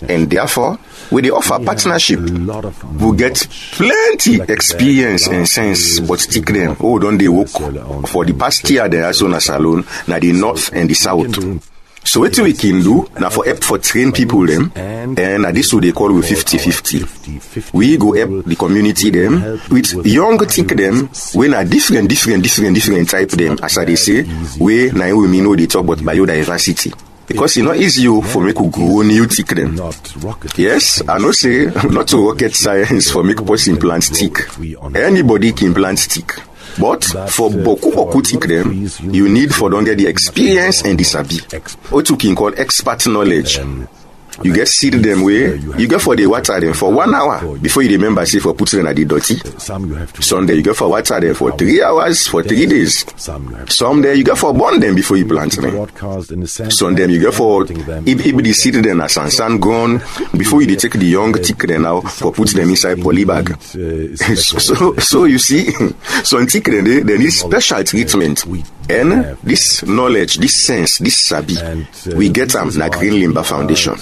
And therefore, with the offer partnership, we get plenty experience and sense, but stick them. Oh, don't they work for the past year? They are so na salon, na the north and the south. So what we can do now for help for train people them, and this what they call with 50-50. We go help the community them with young think them when a different type them, as they say, we now we know they talk about biodiversity. Because it's not easy for me to grow new tick them. Yes, I know say not to rocket science for make person plant tick. Anybody can plant tick. But for boku tick them, you need for don't get the experience and the sabi. What you can call expert knowledge. You get seed them way, you get for the water them for 1 hour before you remember say for putting them at the dirty. Sunday you get for water them for 3 hours for 3 days. Some day you get for burn them before you plant them. Some them you get for if the seed them as sun gone before you take the young tick them now for put them inside poly bag. So you see, some tick them they need special treatment. And this knowledge, this sense, this sabi, we get them na Grilimba Foundation.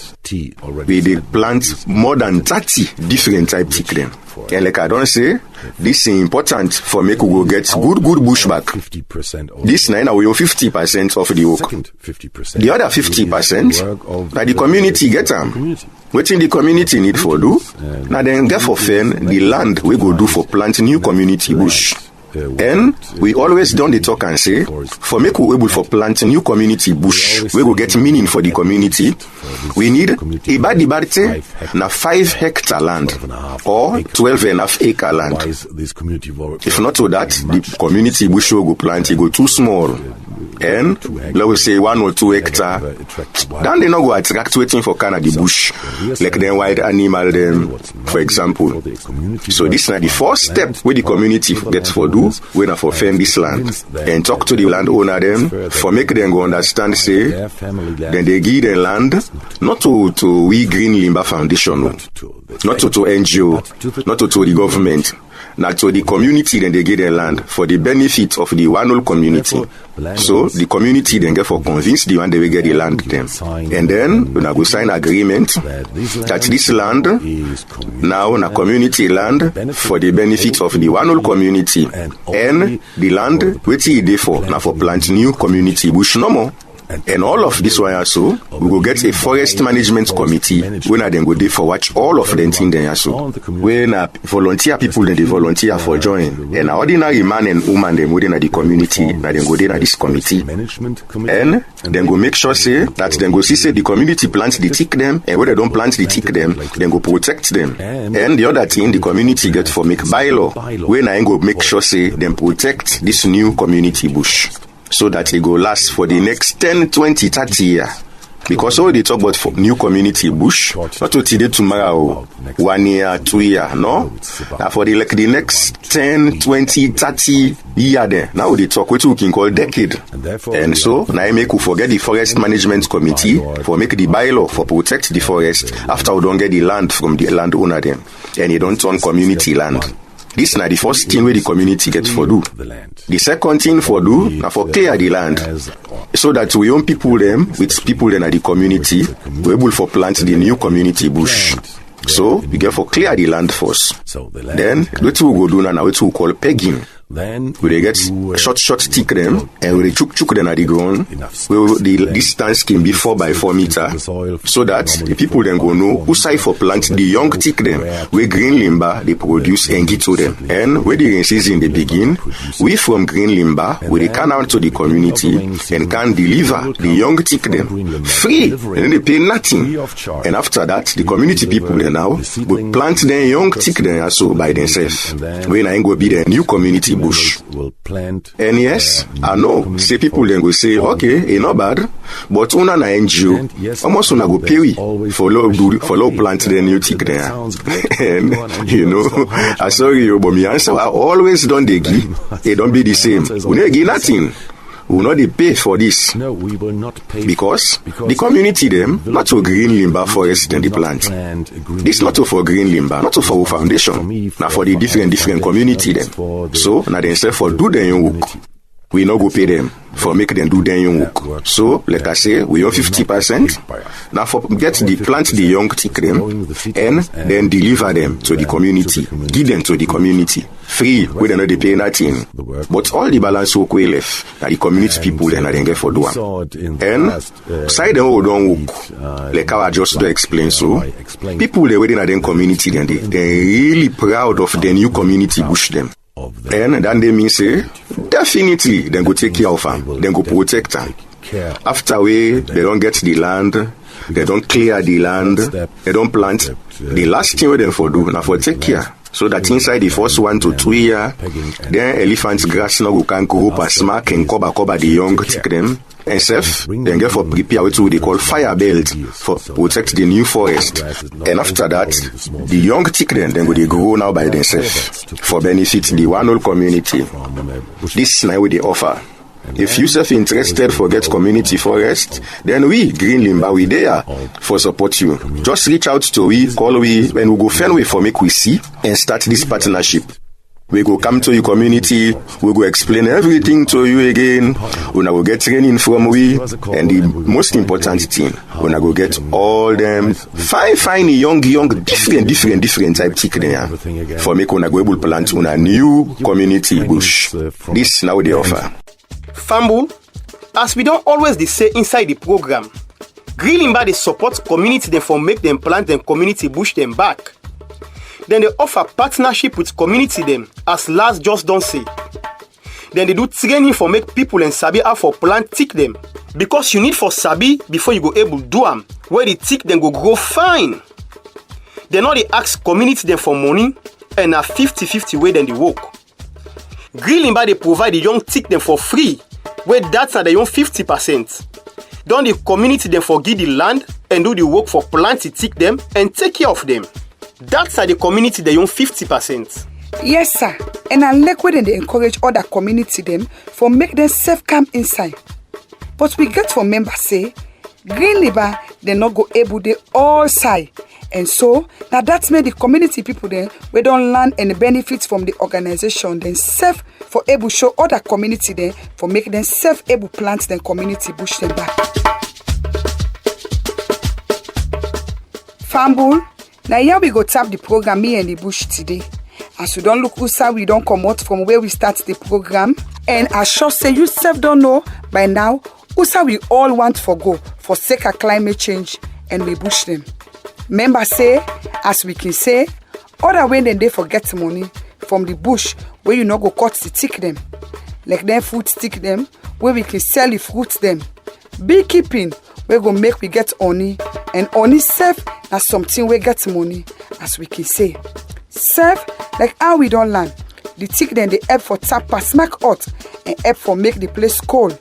We they plant more than 30 different type tick them. And like I don't say, this is important for make we go get good bushback. This 9 we 50% of the work. The other 50%, now the community get them. What in the community need for do? Now then get for fen the land we go do for plant new community bush. And we always done the talk and say, for make we able for planting new community bush, we will get meaning for the community. We need ibadibarte na 5-hectare land or 12.5 acre land. If not so that, the community bush will go plant, it go too small. And let us say 1 or 2 hectare. Then they not go attract waiting for Canada bush, like them wild animal them, for example. So this is not the first step where the community gets for do. We not for firm this land and talk to the landowner them for make them go understand say then they give the land not to we Grilimba Foundation, not to NGO, not to the government, not to the community. Then they give the land for the benefit of the one whole community. So the community then get for convince the one they will get the land them, and then we go sign agreement that this land now na community land for the benefit of the one whole community, and the land which is there for now for plant new community bush no more. And all of this one also, we will get a forest management committee when I then go there for watch all of them thing there also. When volunteer people then they volunteer for join, and ordinary man and woman then within the community, and then go there at this committee, and then go make sure say that then go see say the community plants the tick them, and when they don't plant the tick them, then go protect them. And the other thing the community get for make bylaw, when I go make sure say them protect this new community bush. so that it go last for the next 10, 20, 30 years. Because all they talk about for new community bush, not to today, tomorrow, 1 year, 2 years, no? Now for the next 10, 20, 30 years there. Now they talk what we can call decade. And so now I make you forget the forest management committee for make the bylaw for protect the forest after we don't get the land from the landowner them. And you don't turn community land. This is not the first thing where the community gets for do. The second thing for do, now for clear the land. So that we own people them, with people then at the community, we're able for plant the new community bush. So, we get for clear the land first. Then, what we go do now, what we call pegging. Then we get short stick them and we chuk them at the ground. The distance can be 4 by 4 meters, so that the people then go know who side for plant the young tick them where green limber they produce and get to them. And when the rain season they begin, we from green limber we can out to the community and can deliver the young tick them free and then they pay nothing. And after that the community people then now will plant their young tick them also by themselves. When I go be the new community bush. And yes, I know, say people then go say, okay, it's not bad, but una na NGO, almost una go pay follow plant the new tick there. And, you know, I sorry you, but my answer, I always don't they give, it don't be the same. We don't give nothing. We will not pay for this. No, we will not pay because the community them not to green limber forest than the plant. This not to for green limber, not to for our foundation. Now for the different community them. So now they say for do their own work. We not go pay them for make them do their own work. So let us say we own 50%. Now for get the plant the young tick them and then deliver them to the community. Give them to the community. Free, we don't know they pay nothing. But all the balance work we left, that the community people then they get for do them. And side them all don't work. Like how I just to explain so. People they within their community then they're really proud of the new community bush them. And then they mean say, definitely, then go take care of them, then go protect them. After they don't get the land, they don't clear the land, they don't plant. The last thing they for do, now for take care. So that inside the first 1 to 2 years, then elephants grass now can go up and smack and cover the young tick them. And self, then get for prepare what they call fire belt for protect the new forest. And after that, the young tick then go they grow now by themselves for benefit the one whole community. This is now what they offer. If you self interested for get community forest, then we Green Limber we there for support you. Just reach out to we, call we, and we go find way for make we see and start this partnership. We go come to your community, we go explain everything to you again, we go get training from we, and the most important thing, we go get all them fine young different type tick there for make we go able plant on a new community bush. This now they offer. Fambul, as we don't always say inside the program, Green Limber they support community them for make them plant them community bush them back. Then they offer partnership with community them, as last just don't say. Then they do training for make people and sabi how for plant tick them. Because you need for sabi before you go able do them, where the tick them go grow fine. They know they ask community them for money and a 50-50 way then they work. Green Limber they provide the young tick them for free, where that's at the young 50%. Then the community them for give the land and do the work for plant the tick them and take care of them. That's at the community they own 50%. Yes, sir. And I like when they encourage other community them for make them safe come inside. But we get from members say, Green Limber they not go able they all side. And so now that's made the community people then we don't learn any benefits from the organization then safe for able show other community then for make them safe able plant them community bush them back. Fambul. Now here we go tap the program Me and the Bush today. As we don't look Usa, we don't come out from where we start the program. And as sure say you self don't know by now, Usa we all want for go for sake of climate change and we bush them. Members say, as we can say, other way than they forget money from the bush where you not go cut the tick them. Like them fruit stick them, where we can sell the fruits them. Beekeeping, we go make we get honey, and honey safe na something we get money, as we can say. Safe like how we don't learn. The tick then they help for tap pass smack out and help for make the place cold.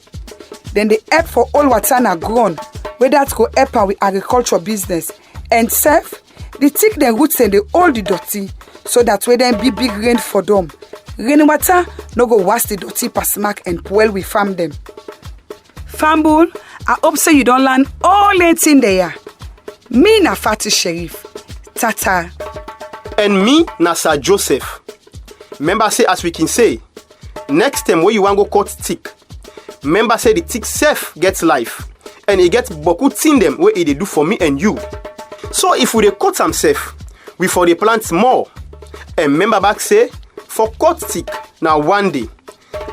Then they help for all water na ground, where that go help her with agriculture business. And self, they take their roots and they hold the dirty, so that when them be big rain for them, rain water no go wash the dirty pass mark and well we farm them. Farm bull, I hope so you don't learn all that in there. Me na Fati Sheriff. Tata. And me na Sir Joseph. Remember say as we can say, next time when you want go cut tick, remember say the tick self gets life. And he gets boku tin them where he dey do for me and you. So if we dey cut am self, we for the plant more. And remember back say, for cut tick na one day.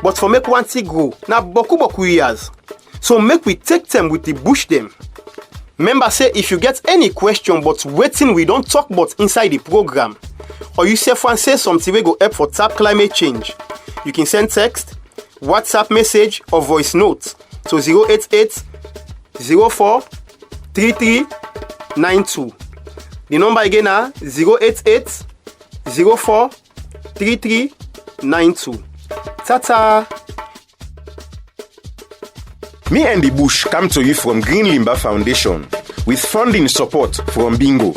But for make one tick grow, na boku years. So make we take them with the bush them. Remember say if you get any question but waiting we don't talk about inside the program, or you self want say something we go help for tap climate change, you can send text, WhatsApp message or voice note to 088 04 33 92. The number again are 088 04 33 92. Tata. Me and the Bush come to you from Green Limber Foundation with funding support from Bingo.